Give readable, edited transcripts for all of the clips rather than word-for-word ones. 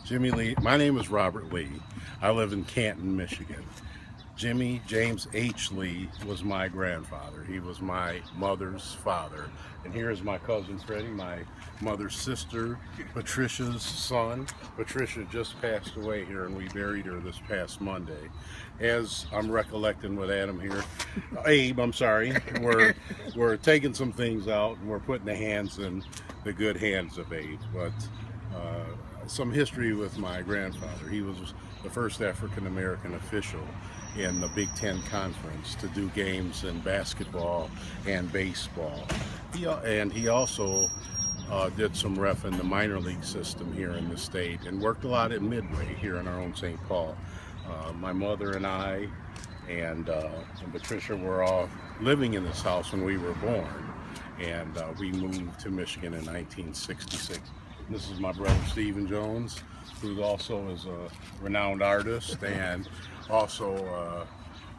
Jimmy Lee. My name is Robert Lee. I live in Canton, Michigan. Jimmy James H. Lee was my grandfather. He was my mother's father. And here is my cousin Freddie, my mother's sister, Patricia's son. Patricia just passed away here, and we buried her this past Monday. As I'm recollecting with Adam here, Abe, I'm sorry, we're taking some things out and we're putting the hands in the good hands of Abe. But some history with my grandfather. He was the first African American official in the Big Ten Conference to do games in basketball and baseball. He also did some ref in the minor league system here in the state and worked a lot at Midway here in our own St. Paul. My mother and I and Patricia were all living in this house when we were born, and we moved to Michigan in 1966. This is my brother Stephen Jones, who also is a renowned artist and also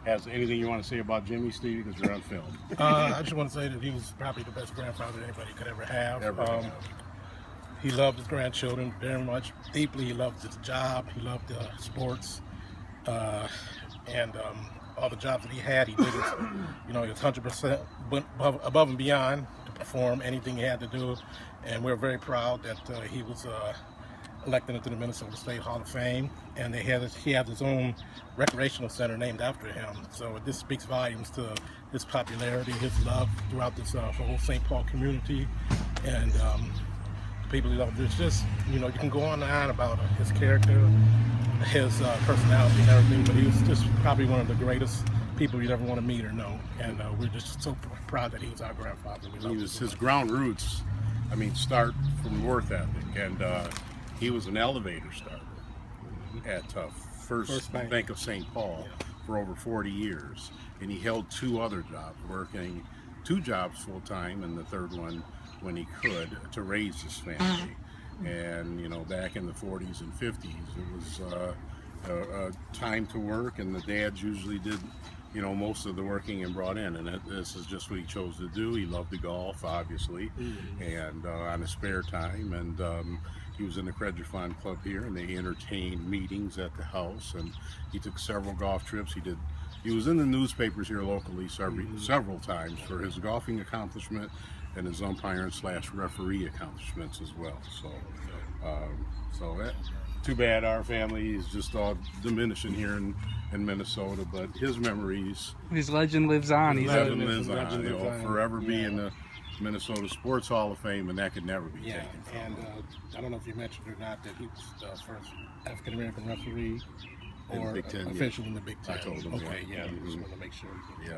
has anything you want to say about Jimmy, Steve, because you're on film. I just want to say that he was probably the best grandfather anybody could ever have. He loved his grandchildren very much, deeply. He loved his job. He loved sports, and all the jobs that he had, he did it. He was 100% above and beyond to perform anything he had to do. And we're very proud that he was elected into the Minnesota State Hall of Fame, and he has his own recreational center named after him. So this speaks volumes to his popularity, his love throughout this whole St. Paul community, and people he loved. There's just, you can go on and on about his character, his personality and everything, but he was just probably one of the greatest people you'd ever want to meet or know. And we're just so proud that he was our grandfather. His ground roots, start from work ethic, and he was an elevator starter at First Bank of St. Paul for over 40 years, and he held two other jobs, working two jobs full-time and the third one when he could, to raise his family. And back in the 40s and 50s, it was a time to work, and the dads usually did most of the working and brought in, and this is just what he chose to do. He loved to golf, obviously, and on his spare time, and he was in the Credger Fund Club here, and they entertained meetings at the house, and he took several golf trips. He was in the newspapers here locally several times for his golfing accomplishment and his umpiring / referee accomplishments as well. So too bad our family is just all diminishing here in Minnesota, but his memories, his legend lives on. His legend lives on. He'll forever be in the Minnesota Sports Hall of Fame, and that could never be taken from him. And I don't know if you mentioned or not that he was the first African American referee or official in the Big Ten. I told him. Okay, just want to make sure. Yeah.